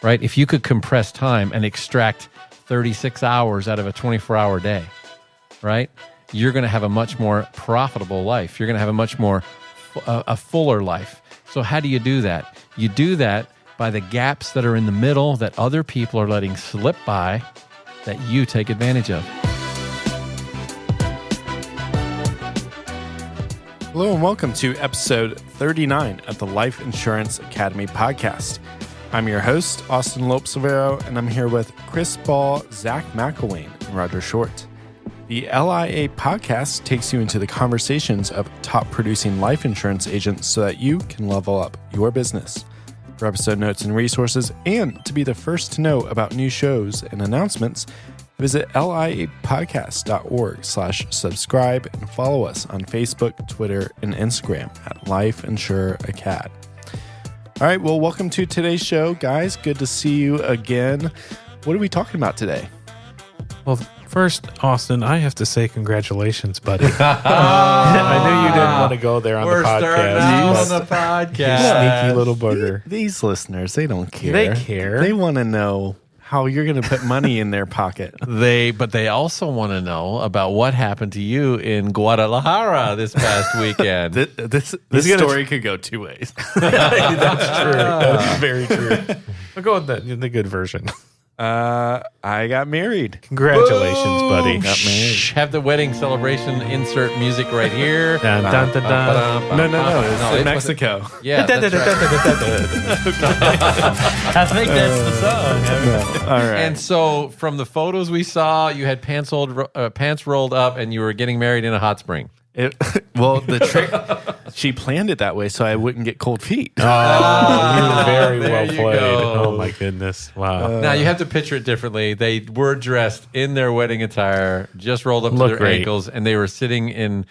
right? If you could compress time and extract 36 hours out of a 24-hour day, right? You're going to have a much more profitable life. You're going to have a much more a fuller life. So how do you do that? You do that by the gaps that are in the middle that other people are letting slip by that you take advantage of. Hello and welcome to episode 39 of the Life Insurance Academy podcast. I'm your host, Austin Lopes-Severo, and I'm here with Chris Ball, Zach McElwain, and Roger Short. The LIA podcast takes you into the conversations of top producing life insurance agents so that you can level up your business. For episode notes and resources, and to be the first to know about new shows and announcements, visit liapodcast.org/subscribe and follow us on Facebook, Twitter, and Instagram at Life Insure Acad. All right, well, welcome to today's show, guys. Good to see you again. What are we talking about today? Well, first, Austin, I have to say congratulations, buddy. I knew you didn't want to go there on the podcast. We're starting out on the podcast. Sneaky little booger. These listeners, they don't care. They care. They want to know how you're going to put money in their pocket. But they also want to know about what happened to you in Guadalajara this past weekend. This story could go two ways. That's true. That's very true. I'll go with the good version. I got married. Congratulations, buddy. Got married. Have the wedding celebration insert music right here. Dun, dun, dun, dun. No. It's in Mexico. Yeah, that's right. I think that's the song. No. All right. And so from the photos we saw, you had pants rolled up and you were getting married in a hot spring. The trick, she planned it that way so I wouldn't get cold feet. Oh, you're very There well you played. go. Oh, my goodness. Wow. Now, you have to picture it differently. They were dressed in their wedding attire, just rolled up to their great. ankles, and they were standing in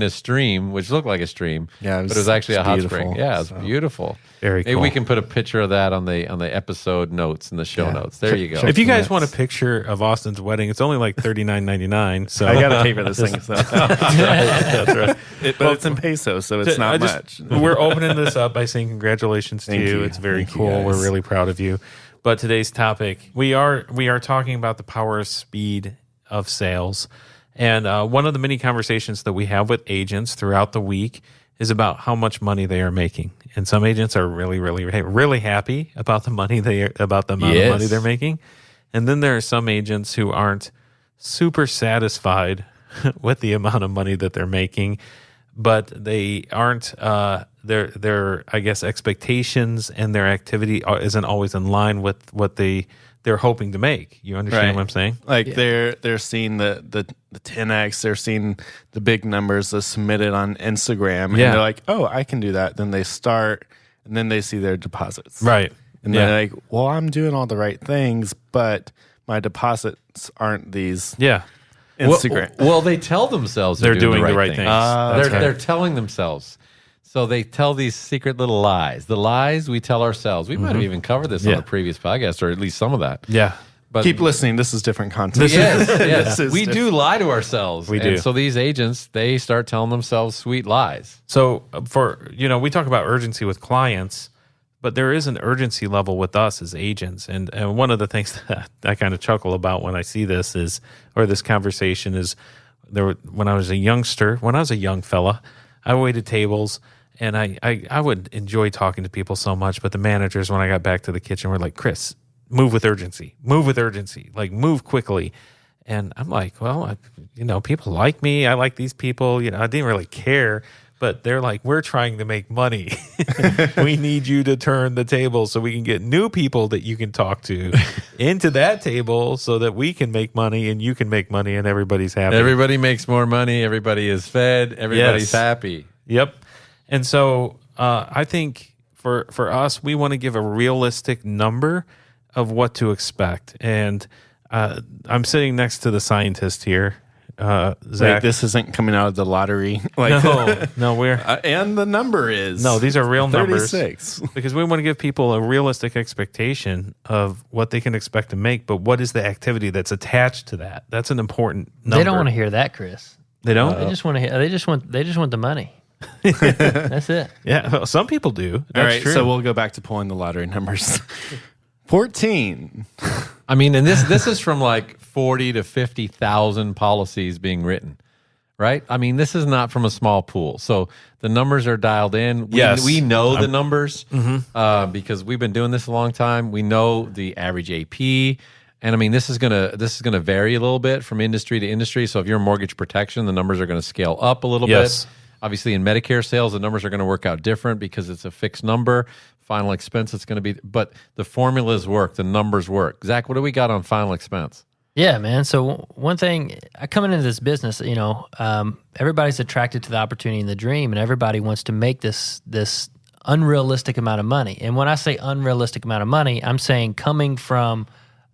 a stream, which looked like a stream, Yeah, but it was actually a hot beautiful. spring. Yeah, it was beautiful. Very Maybe cool. we can put a picture of that on the episode notes and the show notes. There you go. If you guys Yes. want a picture of Austin's wedding, it's only like $39.99. So I got to pay for this thing. So. That's right. But it's in pesos, so it's not much. We're opening this up by saying congratulations to Thank you. you. It's very Thank you, cool. guys. We're really proud of you. But today's topic, we are talking about the power of speed of sales. And one of the many conversations that we have with agents throughout the week is about how much money they are making. And some agents are really, really, really happy about the money about the amount of money they're making. And then there are some agents who aren't super satisfied with the amount of money that they're making, but they aren't their I guess expectations and their activity isn't always in line with what they're hoping to make. You understand what I'm saying? Like they're seeing the 10x, they're seeing the big numbers that's submitted on Instagram, and they're like, oh, I can do that. Then they start, and then they see their deposits. Right. And they're like, well, I'm doing all the right things, but my deposits aren't these Instagram. Well, they tell themselves They're doing the right things. That's right. They're telling themselves. So they tell these secret little lies. The lies we tell ourselves. We might have even covered this on a previous podcast, or at least some of that. Yeah. But Keep listening. This is different content. yes. is We do lie to ourselves. We do. And so these agents, they start telling themselves sweet lies. So we talk about urgency with clients, but there is an urgency level with us as agents. And one of the things that I kind of chuckle about when I see this this conversation is when I was a young fella, I waited tables and I would enjoy talking to people so much. But the managers, when I got back to the kitchen, were like, Chris, move with urgency, like move quickly. And I'm like, well, people like me. I like these people. I didn't really care. But they're like, we're trying to make money. We need you to turn the table so we can get new people that you can talk to into that table so that we can make money and you can make money and everybody's happy. Everybody makes more money. Everybody is fed. Everybody's happy. Yep. And so I think for us, we want to give a realistic number of what to expect. And I'm sitting next to the scientist here. Zach. Like this isn't coming out of the lottery. Like No, we're and the number is these are real numbers 36. because we want to give people a realistic expectation of what they can expect to make. But what is the activity that's attached to that? That's an important number. They don't want to hear that, Chris. They don't. They just want to hear. They just want the money. That's it. Yeah, well, some people do. That's All right, true. so we'll go back to pulling the lottery numbers. 14. I mean, and this is from like 40 to 50,000 policies being written, right? I mean, this is not from a small pool. So the numbers are dialed in. We know the numbers because we've been doing this a long time. We know the average AP. And I mean, this is gonna vary a little bit from industry to industry. So if you're mortgage protection, the numbers are going to scale up a little bit. Obviously, in Medicare sales, the numbers are going to work out different because it's a fixed number. Final expense, it's going to be, but the formulas work, the numbers work. Zach, what do we got on final expense? Yeah, man. So one thing, coming into this business, everybody's attracted to the opportunity and the dream, and everybody wants to make this unrealistic amount of money. And when I say unrealistic amount of money, I'm saying coming from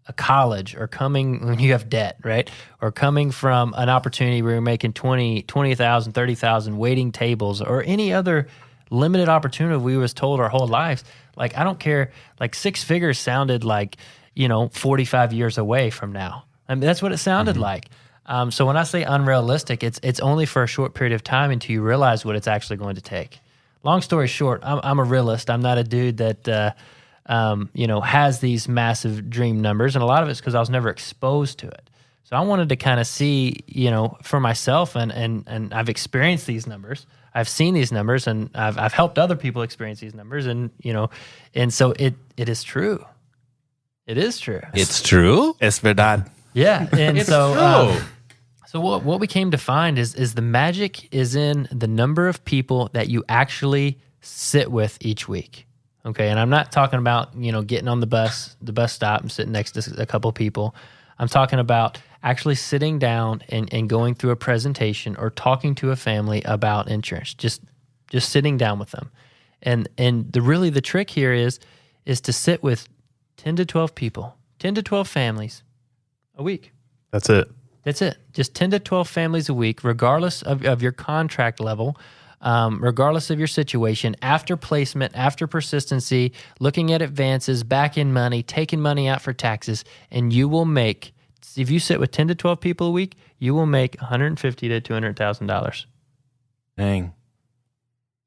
a college or coming when you have debt, right? Or coming from an opportunity where you're making 20,000, 30,000 waiting tables or any other limited opportunity we was told our whole lives. Like, I don't care, like 6 figures sounded like, 45 years away from now. I mean, that's what it sounded like. So when I say unrealistic, it's only for a short period of time until you realize what it's actually going to take. Long story short, I'm a realist. I'm not a dude that, has these massive dream numbers. And a lot of it's because I was never exposed to it. So I wanted to kind of see, for myself, and I've experienced these numbers. I've seen these numbers, and I've helped other people experience these numbers, and and so it is true. It is true. It's true. Es verdad. Yeah, and It's so true. so what we came to find is the magic is in the number of people that you actually sit with each week. Okay, and I'm not talking about getting on the bus stop and sitting next to a couple people. I'm talking about actually sitting down and going through a presentation or talking to a family about insurance. Just sitting down with them, and the trick here is to sit with 10 to 12 people, 10 to 12 families a week. That's it. That's it. Just 10 to 12 families a week, regardless of your contract level, regardless of your situation, after placement, after persistency, looking at advances, back in money, taking money out for taxes, and you will make, if you sit with 10 to 12 people a week, you will make $150,000 to $200,000. Dang.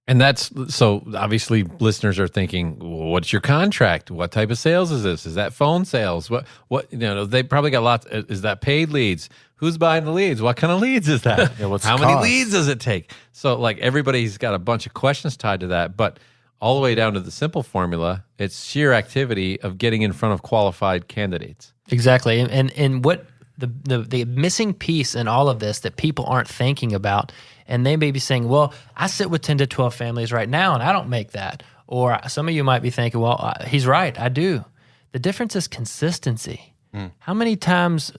And that's, so obviously listeners are thinking, well, what's your contract? What type of sales is this? Is that phone sales? What they probably got lots. Is that paid leads? Who's buying the leads? What kind of leads is that? How many leads does it take? So like everybody's got a bunch of questions tied to that, but all the way down to the simple formula, it's sheer activity of getting in front of qualified candidates. Exactly. And what the missing piece in all of this that people aren't thinking about, and they may be saying, well, I sit with 10 to 12 families right now and I don't make that. Or some of you might be thinking, well, he's right, I do. The difference is consistency. How many times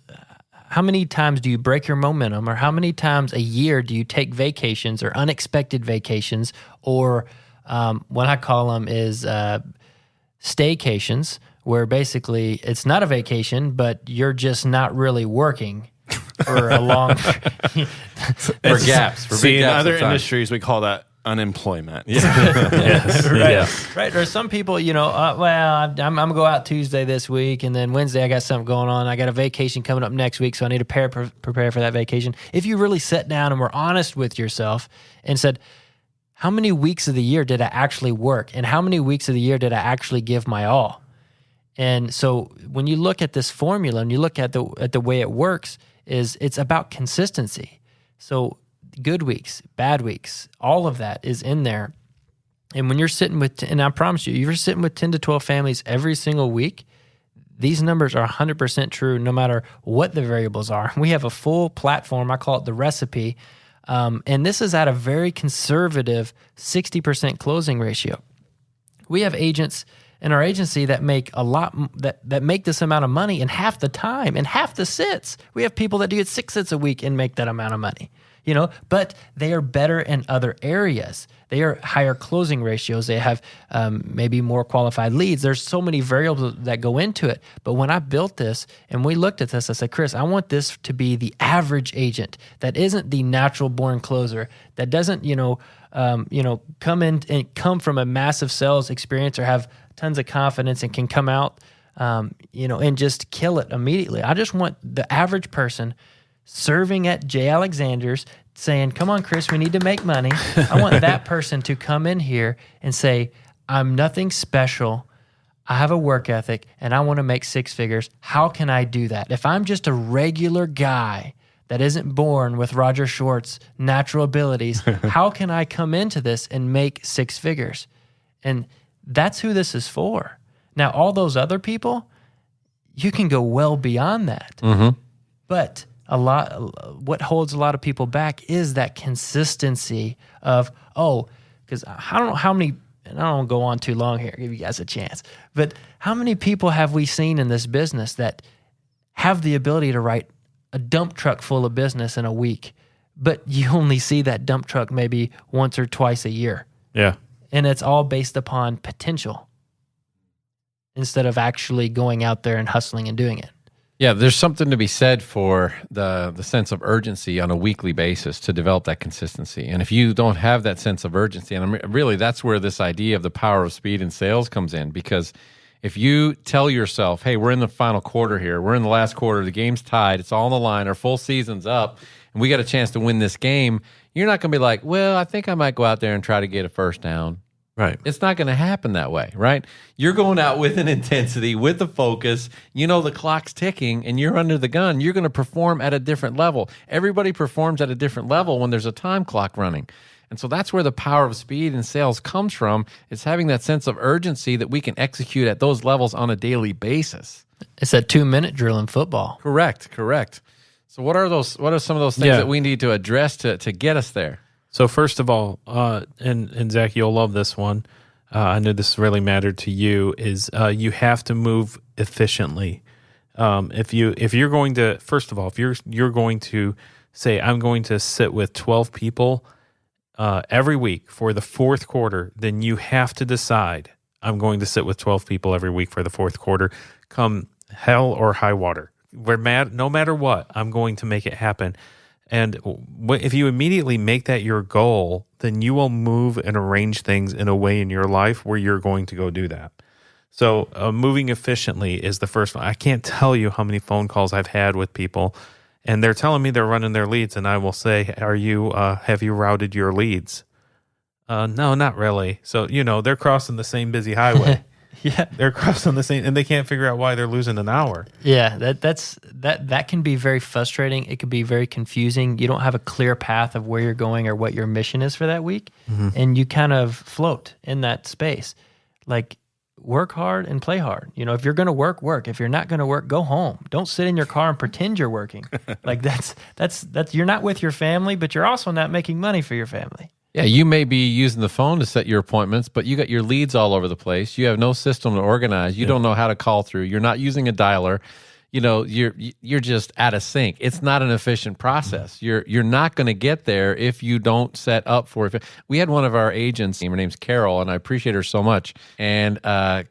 do you break your momentum, or how many times a year do you take vacations or unexpected vacations, or what I call them is staycations, where basically it's not a vacation, but you're just not really working for a long For gaps. For big in gaps other of time. industries, we call that unemployment. Yes. Right. Yeah. Right. Or some people, I'm going to go out Tuesday this week, and then Wednesday I got something going on. I got a vacation coming up next week, so I need to prepare for that vacation. If you really sat down and were honest with yourself and said, how many weeks of the year did I actually work? And how many weeks of the year did I actually give my all? And so when you look at this formula and you look at the way it works, it's about consistency. So good weeks, bad weeks, all of that is in there. And when you're sitting with, and I promise you, you're sitting with 10 to 12 families every single week, these numbers are 100% true no matter what the variables are. We have a full platform. I call it the recipe. And this is at a very conservative 60% closing ratio. We have agents in our agency that make a lot, that make this amount of money in half the time and half the sits. We have people that do it 6 sits a week and make that amount of money, but they are better in other areas. They are higher closing ratios. They have maybe more qualified leads. There's so many variables that go into it. But when I built this and we looked at this, I said, Chris, I want this to be the average agent that isn't the natural born closer, that doesn't, come in and come from a massive sales experience or have tons of confidence and can come out, and just kill it immediately. I just want the average person serving at J. Alexander's saying, come on, Chris, we need to make money. I want that person to come in here and say, I'm nothing special. I have a work ethic and I want to make six figures. How can I do that? If I'm just a regular guy that isn't born with Roger Short's natural abilities, how can I come into this and make six figures? And that's who this is for. Now, all those other people, you can go well beyond that. Mm-hmm. But what holds a lot of people back is that consistency of, because I don't know how many, and I don't want to go on too long here, give you guys a chance, but how many people have we seen in this business that have the ability to write a dump truck full of business in a week, but you only see that dump truck maybe once or twice a year? Yeah. And it's all based upon potential instead of actually going out there and hustling and doing it. Yeah, there's something to be said for the sense of urgency on a weekly basis to develop that consistency. And if you don't have that sense of urgency, and really that's where this idea of the power of speed in sales comes in, because if you tell yourself, hey, we're in the final quarter here, we're in the last quarter, the game's tied, it's all on the line, our full season's up, and we got a chance to win this game, you're not going to be like, well, I think I might go out there and try to get a first down. Right. It's not going to happen that way, right? You're going out with an intensity, with a focus. You know the clock's ticking and you're under the gun. You're going to perform at a different level. Everybody performs at a different level when there's a time clock running. And so that's where the power of speed in sales comes from. It's having that sense of urgency that we can execute at those levels on a daily basis. It's that 2-minute drill in football. Correct. So what are some of those things that we need to address to get us there? So first of all, and Zach, you'll love this one. I know this really mattered to you. Is you have to move efficiently. If you're going to, first of all, if you're going to say I'm going to sit with 12 people every week for the fourth quarter, then you have to decide I'm going to sit with 12 people every week for the fourth quarter, come hell or high water. No matter what, I'm going to make it happen. And if you immediately make that your goal, then you will move and arrange things in a way in your life where you're going to go do that. So moving efficiently is the first one. I can't tell you how many phone calls I've had with people, and they're telling me they're running their leads, and I will say, have you routed your leads? No, not really. So, they're crossing the same busy highway. Yeah, they're crossing the same, and they can't figure out why they're losing an hour. Yeah, that can be very frustrating. It can be very confusing. You don't have a clear path of where you're going or what your mission is for that week, and you kind of float in that space. Like, work hard and play hard. If you're going to work. If you're not going to work, go home. Don't sit in your car and pretend you're working. Like that's you're not with your family, but you're also not making money for your family. Yeah, you may be using the phone to set your appointments, but you got your leads all over the place. You have no system to organize. You don't know how to call through. You're not using a dialer. You're just out of sync. It's not an efficient process. You're not going to get there if you don't set up for it. We had one of our agents, her name's Carol, and I appreciate her so much. And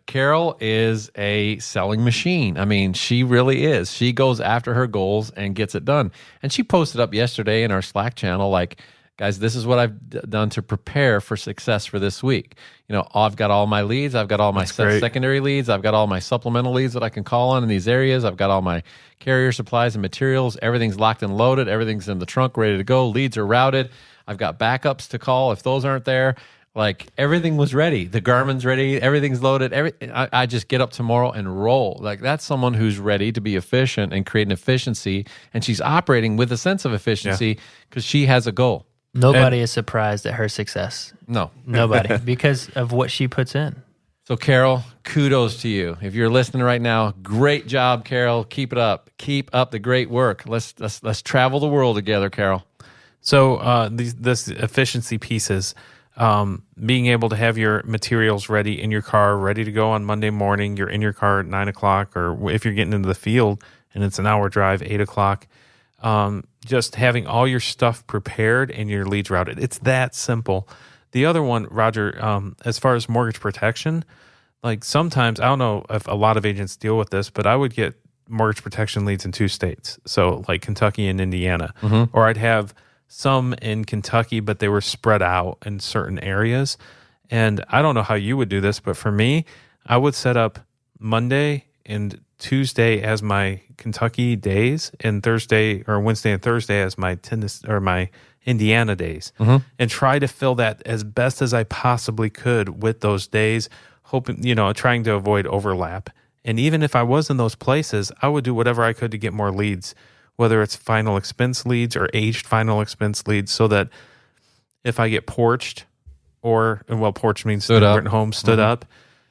Carol is a selling machine. I mean, she really is. She goes after her goals and gets it done. And she posted up yesterday in our Slack channel, like, guys, this is what I've done to prepare for success for this week. I've got all my leads. I've got all my secondary leads. I've got all my supplemental leads that I can call on in these areas. I've got all my carrier supplies and materials. Everything's locked and loaded. Everything's in the trunk, ready to go. Leads are routed. I've got backups to call if those aren't there. Like, everything was ready. The Garmin's ready. Everything's loaded. I just get up tomorrow and roll. Like, that's someone who's ready to be efficient and create an efficiency. And she's operating with a sense of efficiency because she has a goal. Nobody is surprised at her success. No. Nobody, because of what she puts in. So, Carol, kudos to you. If you're listening right now, great job, Carol. Keep it up. Keep up the great work. Let's travel the world together, Carol. So, this efficiency pieces, being able to have your materials ready in your car, ready to go on Monday morning. You're in your car at 9 o'clock, or if you're getting into the field and it's an hour drive, 8 o'clock. Just having all your stuff prepared and your leads routed. It's that simple. The other one, Roger, as far as mortgage protection, like sometimes, I don't know if a lot of agents deal with this, but I would get mortgage protection leads in 2 states. So like Kentucky and Indiana, or I'd have some in Kentucky, but they were spread out in certain areas. And I don't know how you would do this, but for me, I would set up Monday and Tuesday as my Kentucky days, and Thursday or Wednesday and Thursday as my my Indiana days, and try to fill that as best as I possibly could with those days. hoping, trying to avoid overlap. And even if I was in those places, I would do whatever I could to get more leads, whether it's final expense leads or aged final expense leads, so that if I get porched, porch means Stood up. home, stood up,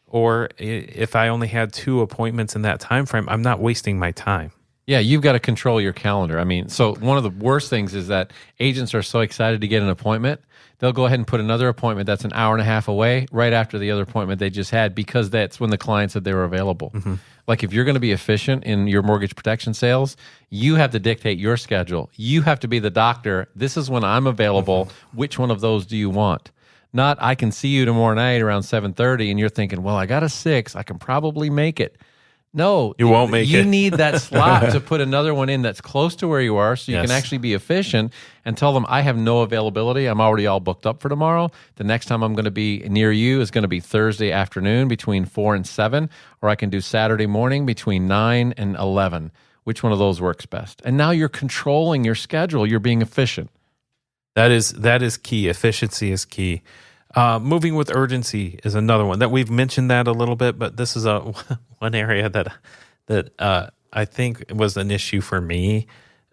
or if I only had 2 appointments in that time frame, I'm not wasting my time. Yeah, you've got to control your calendar. I mean, so one of the worst things is that agents are so excited to get an appointment, they'll go ahead and put another appointment that's an hour and a half away right after the other appointment they just had, because that's when the client said they were available. Like, if you're going to be efficient in your mortgage protection sales, you have to dictate your schedule. You have to be the doctor. This is when I'm available. Which one of those do you want? Not, I can see you tomorrow night around 7:30, and you're thinking, well, I got a 6. I can probably make it. No, you won't make it. You need that slot to put another one in that's close to where you are, so you can actually be efficient and tell them, I have no availability. I'm already all booked up for tomorrow. The next time I'm going to be near you is going to be Thursday afternoon between 4 and 7, or I can do Saturday morning between 9 and 11. Which one of those works best? And now you're controlling your schedule. You're being efficient. That is key. Efficiency is key. Moving with urgency is another one that we've mentioned that a little bit, but this is one area that I think was an issue for me.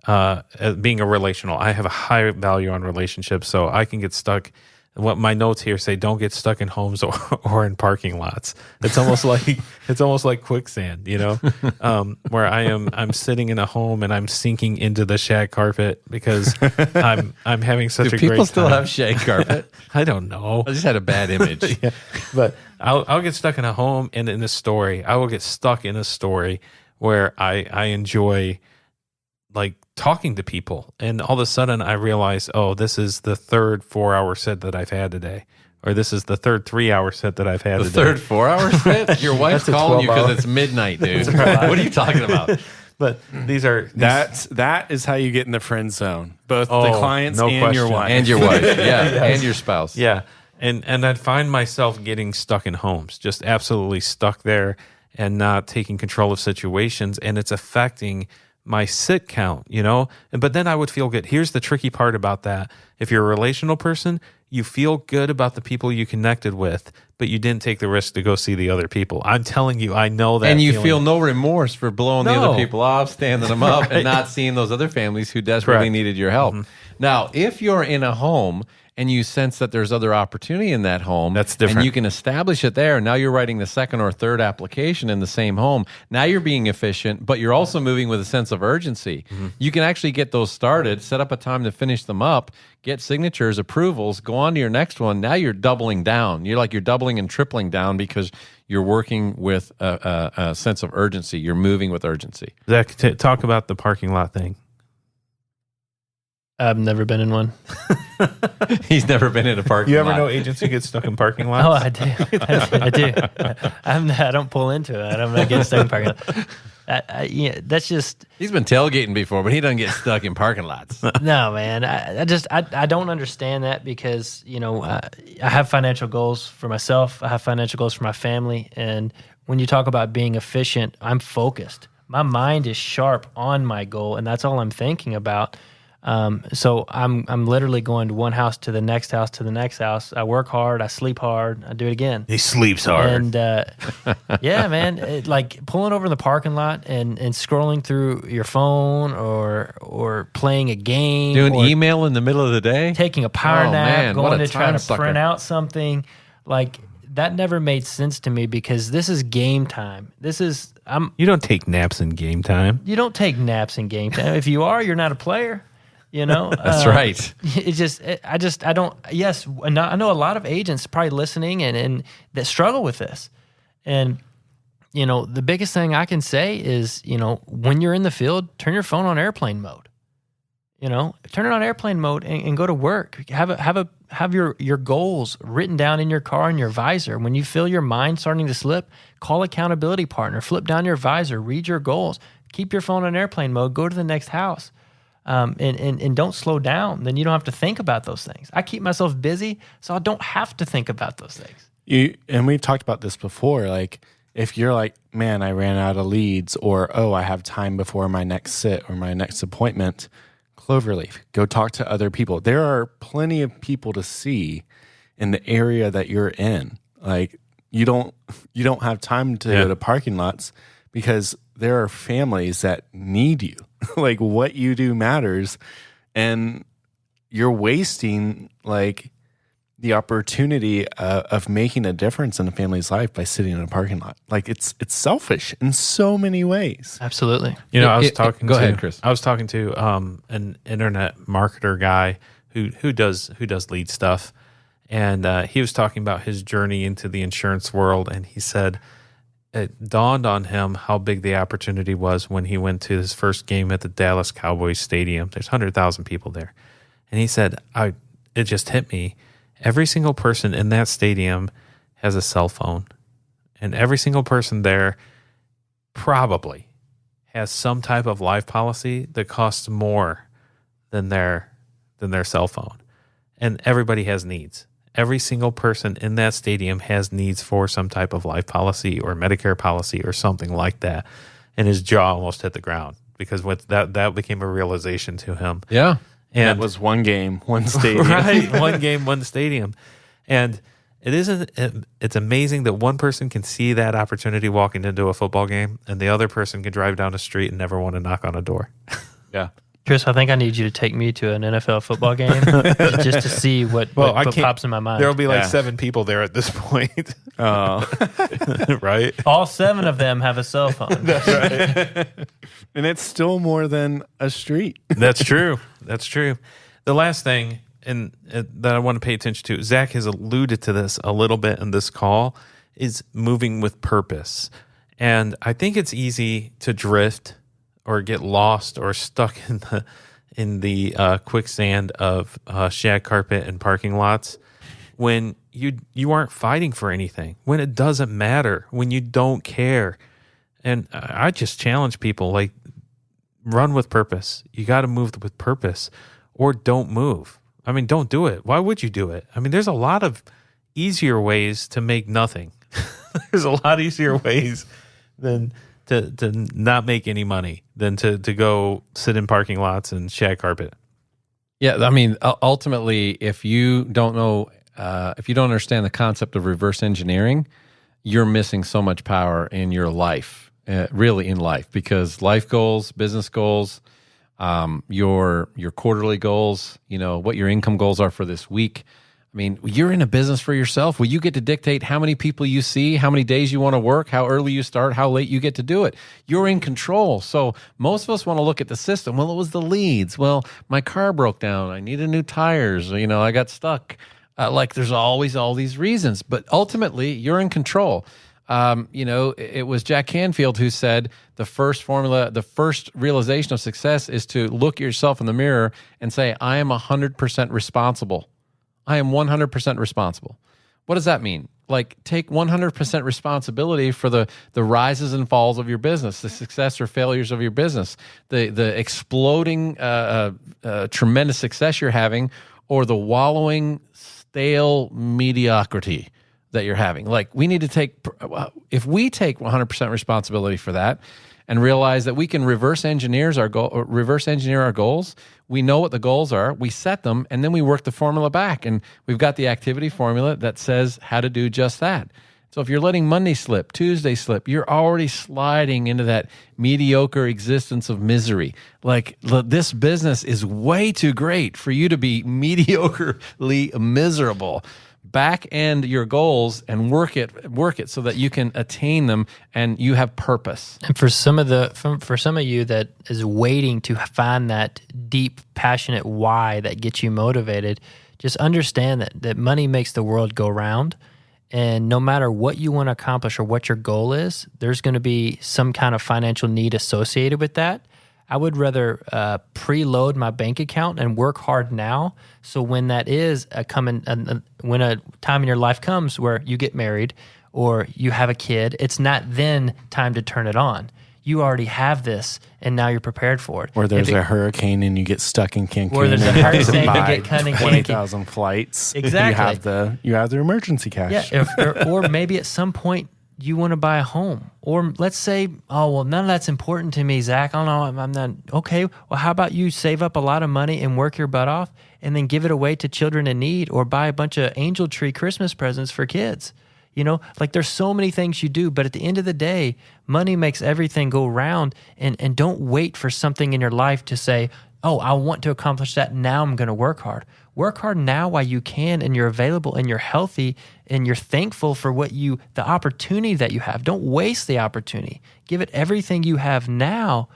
As being a relational, I have a high value on relationships, so I can get stuck. What my notes here say: don't get stuck in homes or in parking lots. It's almost like quicksand, where I'm sitting in a home and I'm sinking into the shag carpet because I'm having such a great time. Do people still have shag carpet? I don't know. I just had a bad image. Yeah. But I'll get stuck in a home and in a story. I will get stuck in a story where I enjoy, like, talking to people, and all of a sudden I realize, oh, this is the third 4-hour set that I've had today, or this is the third 3-hour set that I've had today. The third 4-hour set? Your wife's calling you because it's midnight, dude. What are you talking about? But that is how you get in the friend zone. Both the clients and question. your wife. And your wife, yeah, and your spouse. Yeah. And I'd find myself getting stuck in homes, just absolutely stuck there and not taking control of situations, and it's affecting my sit count, but then I would feel good. Here's the tricky part about that. If you're a relational person, you feel good about the people you connected with, but you didn't take the risk to go see the other people. I'm telling you, I know that. And you feeling. feel no remorse for blowing the No. other people off, standing them up, and not seeing those other families who desperately Correct. needed your help. Now, if you're in a home and you sense that there's other opportunity in that home, That's different. and you can establish it there, and now you're writing the second or third application in the same home. Now you're being efficient, but you're also moving with a sense of urgency. You can actually get those started, set up a time to finish them up, get signatures, approvals, go on to your next one. Now you're doubling down. You're doubling and tripling down because you're working with a sense of urgency. You're moving with urgency. Zach, talk about the parking lot thing. I've never been in one. He's never been in a parking You lot. ever know agents who get stuck in parking lots? Oh, I do. I do. I don't pull into it. I'm not getting stuck in parking lot. That's just He's been tailgating before, but he doesn't get stuck in parking lots. no, man. I don't understand that because I have financial goals for myself. I have financial goals for my family, and when you talk about being efficient, I'm focused. My mind is sharp on my goal, and that's all I'm thinking about. So I'm literally going to one house to the next house to the next house. I work hard, I sleep hard, I do it again. He sleeps hard. And yeah, man, like pulling over in the parking lot and scrolling through your phone or playing a game, Doing or email in the middle of the day? taking a power Oh, nap, man, what going a to try time to sucker. print out something. Like that never made sense to me because this is game time. You don't take naps in game time. You don't take naps in game time. If you are, you're not a player. That's right. I don't. Yes, and I know a lot of agents probably listening and that struggle with this. And the biggest thing I can say is when you're in the field, turn your phone on airplane mode. Turn it on airplane mode and go to work. Have your goals written down in your car in your visor. When you feel your mind starting to slip, call accountability partner. Flip down your visor. Read your goals. Keep your phone on airplane mode. Go to the next house. And don't slow down. Then you don't have to think about those things. I keep myself busy, so I don't have to think about those things. And we've talked about this before. Like, if you're like, man, I ran out of leads, or I have time before my next sit or my next appointment, Cloverleaf, go talk to other people. There are plenty of people to see in the area that you're in. Like, you don't have time to go to parking lots because there are families that need you. Like what you do matters, and you're wasting like the opportunity of making a difference in a family's life by sitting in a parking lot. Like it's selfish in so many ways. Absolutely. You know, I was talking go to ahead, Chris. I was talking to an internet marketer guy who does lead stuff, and he was talking about his journey into the insurance world, and he said it dawned on him how big the opportunity was when he went to his first game at the Dallas Cowboys Stadium. There's 100,000 people there, and he said, it just hit me. Every single person in that stadium has a cell phone, and every single person there probably has some type of life policy that costs more than their cell phone. And everybody has needs. Every single person in that stadium has needs for some type of life policy or Medicare policy or something like that. And his jaw almost hit the ground because with that became a realization to him. Yeah. And it was one game, one stadium. Right. One game, one stadium. And it's amazing that one person can see that opportunity walking into a football game and the other person can drive down the street and never want to knock on a door. Yeah. Chris, I think I need you to take me to an NFL football game just to see what pops in my mind. There'll be like 7 people there at this point. Oh. Right? All 7 of them have a cell phone. That's right. And it's still more than a street. That's true. That's true. The last thing that I want to pay attention to, Zach has alluded to this a little bit in this call, is moving with purpose. And I think it's easy to drift or get lost or stuck in the quicksand of shag carpet and parking lots when you aren't fighting for anything, when it doesn't matter, when you don't care. And I just challenge people, like, run with purpose. You got to move with purpose, or don't move. I mean, don't do it. Why would you do it? I mean, there's a lot of easier ways to make nothing. There's a lot easier ways than to not make any money than to go sit in parking lots and shag carpet. Yeah, I mean, ultimately, if you don't know, if you don't understand the concept of reverse engineering, you're missing so much power in your life, really in life, because life goals, business goals, your quarterly goals, what your income goals are for this week. I mean, you're in a business for yourself. Well, you get to dictate how many people you see, how many days you want to work, how early you start, how late you get to do it. You're in control. So most of us want to look at the system. Well, it was the leads. Well, my car broke down. I needed new tires. I got stuck. There's always all these reasons. But ultimately, you're in control. It was Jack Canfield who said the first realization of success is to look at yourself in the mirror and say, I am 100% responsible. I am 100% responsible. What does that mean? Like, take 100% responsibility for the rises and falls of your business, the success or failures of your business, the exploding, tremendous success you're having, or the wallowing, stale mediocrity that you're having. Like, we need to if we take 100% responsibility for that and realize that we can reverse engineer our goals. We know what the goals are, we set them, and then we work the formula back. And we've got the activity formula that says how to do just that. So if you're letting Monday slip, Tuesday slip, you're already sliding into that mediocre existence of misery. Like, this business is way too great for you to be mediocrely miserable. Back end your goals and work it so that you can attain them and you have purpose. And for some of you that is waiting to find that deep, passionate why that gets you motivated, just understand that money makes the world go round. And no matter what you want to accomplish or what your goal is, there's going to be some kind of financial need associated with that. I would rather preload my bank account and work hard now. So when that is when a time in your life comes where you get married or you have a kid, it's not then time to turn it on. You already have this, and now you're prepared for it. Or there's a hurricane and you get stuck in Cancun. Or there's a hurricane and you get cut in Cancun. 20,000 flights. Exactly. You have the emergency cash. Yeah. Or maybe at some point you want to buy a home. Or let's say, none of that's important to me, Zach. I don't know. I'm not. Okay, well, how about you save up a lot of money and work your butt off and then give it away to children in need, or buy a bunch of angel tree Christmas presents for kids? Like there's so many things you do, but at the end of the day, money makes everything go round. And don't wait for something in your life to say, oh, I want to accomplish that. Now I'm going to work hard. Work hard now while you can, and you're available and you're healthy and you're thankful for the opportunity that you have. Don't waste the opportunity. Give it everything you have now.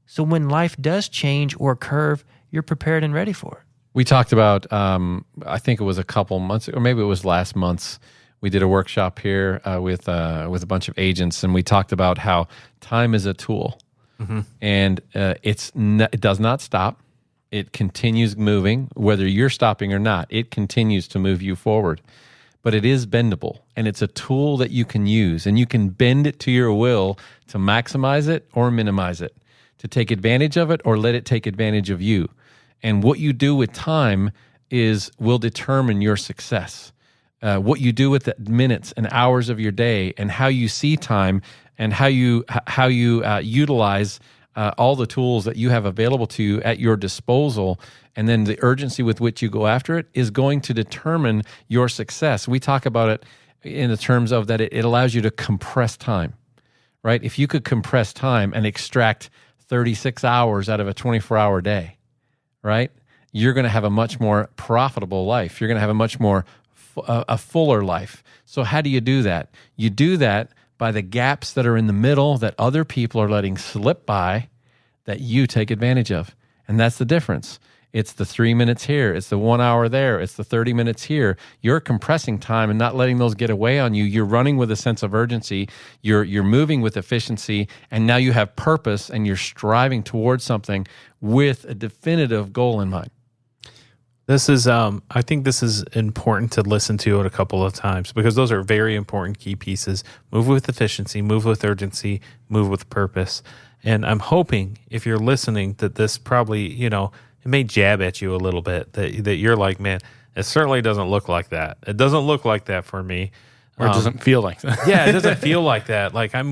So when life does change or curve, you're prepared and ready for it. We talked about, I think it was a couple months, or maybe it was last month. We did a workshop here with a bunch of agents, and we talked about how time is a tool, and it does not stop. It continues moving, whether you're stopping or not. It continues to move you forward, but it is bendable, and it's a tool that you can use, and you can bend it to your will to maximize it or minimize it, to take advantage of it or let it take advantage of you. And what you do with time will determine your success. What you do with the minutes and hours of your day, and how you see time, and how you utilize all the tools that you have available to you at your disposal, and then the urgency with which you go after it is going to determine your success. We talk about it in the terms of that it allows you to compress time, right? If you could compress time and extract 36 hours out of a 24-hour day, right? You're going to have a much more profitable life. You're going to have a much more a fuller life. So how do you do that? You do that by the gaps that are in the middle that other people are letting slip by, that you take advantage of. And that's the difference. It's the 3 minutes here. It's the 1 hour there. It's the 30 minutes here. You're compressing time and not letting those get away on you. You're running with a sense of urgency. You're moving with efficiency. And now you have purpose, and you're striving towards something with a definitive goal in mind. This is, I think this is important to listen to it a couple of times, because those are very important key pieces. Move with efficiency, move with urgency, move with purpose. And I'm hoping, if you're listening, that this probably, it may jab at you a little bit, that you're like, man, it certainly doesn't look like that. It doesn't look like that for me. Or it doesn't feel like that. Yeah, it doesn't feel like that. Like I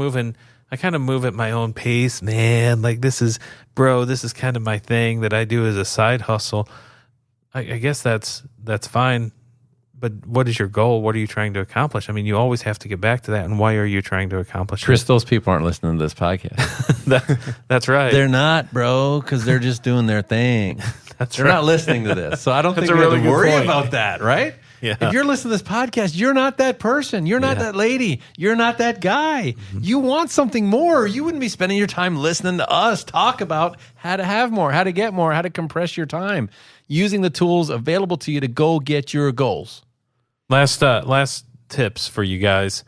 kind of move at my own pace, man. Like this is kind of my thing that I do as a side hustle. I guess that's fine, but what is your goal? What are you trying to accomplish? I mean, you always have to get back to that. And why are you trying to accomplish Chris, it? those people aren't listening to this podcast. That's right. They're not, bro, because they're just doing their thing. They're not listening to this. So I don't think we have to worry about that, right? Yeah. If you're listening to this podcast, you're not that person. You're not that lady. You're not that guy. Mm-hmm. You want something more. You wouldn't be spending your time listening to us talk about how to have more, how to get more, how to compress your time, using the tools available to you to go get your goals. Last tips for you guys.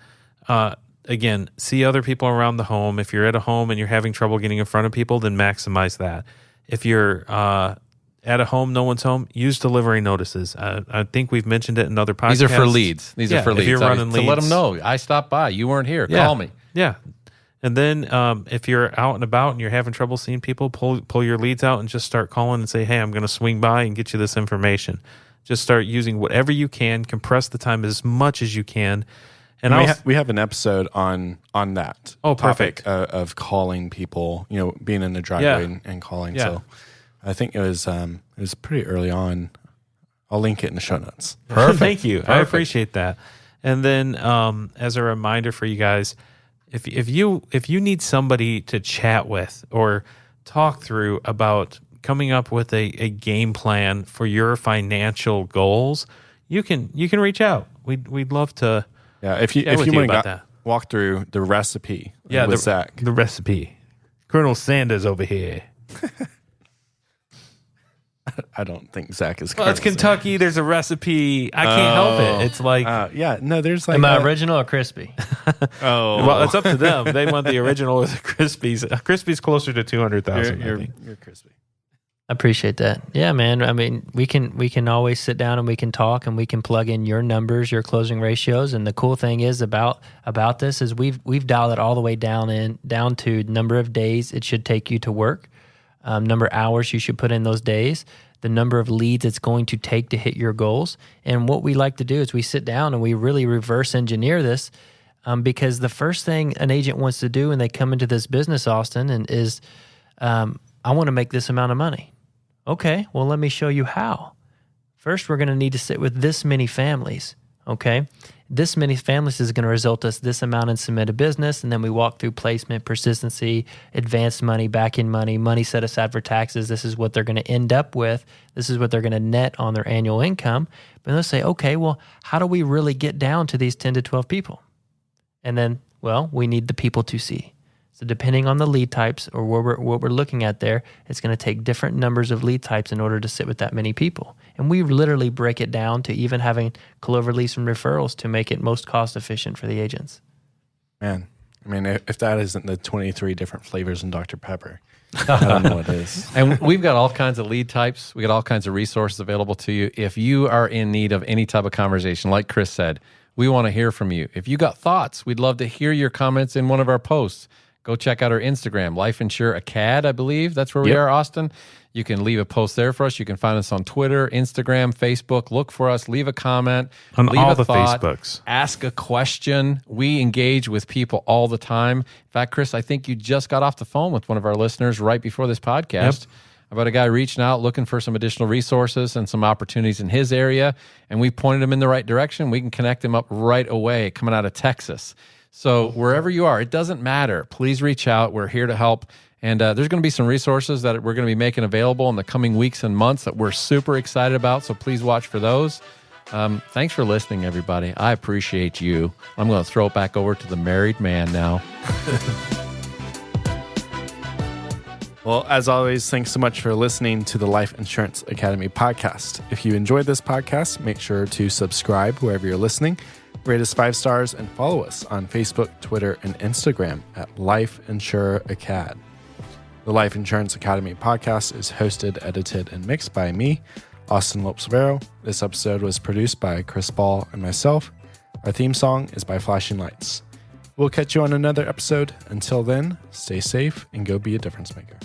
Again, see other people around the home. If you're at a home and you're having trouble getting in front of people, then maximize that. If you're at a home, no one's home, use delivery notices. I think we've mentioned it in other podcasts. These are for leads. These are for leads. If you're running leads. To let them know, I stopped by. You weren't here. Yeah. Call me. Yeah. And then if you're out and about and you're having trouble seeing people, pull your leads out and just start calling and say, hey, I'm going to swing by and get you this information. Just start using whatever you can. Compress the time as much as you can. And we have an episode on that topic of calling people, being in the driveway and calling. Yeah. So I think it was pretty early on. I'll link it in the show notes. Perfect. Thank you. Perfect. I appreciate that. And then as a reminder for you guys, if you need somebody to chat with or talk through about coming up with a game plan for your financial goals, you can reach out. We'd love to. Yeah, if you want to walk through the recipe with Zach. The recipe. Colonel Sanders over here. I don't think Zach is. Well, it's Kentucky. There's a recipe. I can't help it. It's like there's like. Am I original or crispy? Well, it's up to them. They want the original or the Crispies. Crispy's closer to 200,000. You're crispy. I appreciate that. Yeah, man. I mean, we can always sit down and we can talk and we can plug in your numbers, your closing ratios. And the cool thing is about this is we've dialed it all the way down to number of days it should take you to work, number of hours you should put in those days, the number of leads it's going to take to hit your goals. And what we like to do is we sit down and we really reverse engineer this, because the first thing an agent wants to do when they come into this business, Austin, is I want to make this amount of money. Okay, well, let me show you how. First, we're going to need to sit with this many families. Okay. This many families is going to result us this amount in submitted business. And then we walk through placement, persistency, advanced money, back-in money set aside for taxes. This is what they're going to end up with. This is what they're going to net on their annual income. But they'll say, okay, well, how do we really get down to these 10 to 12 people? And then, well, we need the people to see. So depending on the lead types or what we're looking at there, it's going to take different numbers of lead types in order to sit with that many people. And we literally break it down to even having clover lease and referrals to make it most cost efficient for the agents. Man, I mean, if that isn't the 23 different flavors in Dr. Pepper, I don't know what is. And we've got all kinds of lead types. We got all kinds of resources available to you. If you are in need of any type of conversation, like Chris said, we want to hear from you. If you got thoughts, we'd love to hear your comments in one of our posts. Go check out our Instagram, Life Insure Acad, I believe. That's where we are, Austin. You can leave a post there for us. You can find us on Twitter, Instagram, Facebook. Look for us. Leave a comment. On leave all a the thought, Facebooks. Ask a question. We engage with people all the time. In fact, Chris, I think you just got off the phone with one of our listeners right before this podcast about a guy reaching out, looking for some additional resources and some opportunities in his area. And we pointed him in the right direction. We can connect him up right away coming out of Texas. So wherever you are, it doesn't matter. Please reach out. We're here to help. And there's going to be some resources that we're going to be making available in the coming weeks and months that we're super excited about. So please watch for those. Thanks for listening, everybody. I appreciate you. I'm going to throw it back over to the married man now. Well, as always, thanks so much for listening to the Life Insurance Academy podcast. If you enjoyed this podcast, make sure to subscribe wherever you're listening. Rate us 5 stars and follow us on Facebook, Twitter, and Instagram at Life Insure Acad. The Life Insurance Academy podcast is hosted, edited, and mixed by me, Austin Lopes-Vero. This episode was produced by Chris Ball and myself. Our theme song is by Flashing Lights. We'll catch you on another episode. Until then, stay safe and go be a difference maker.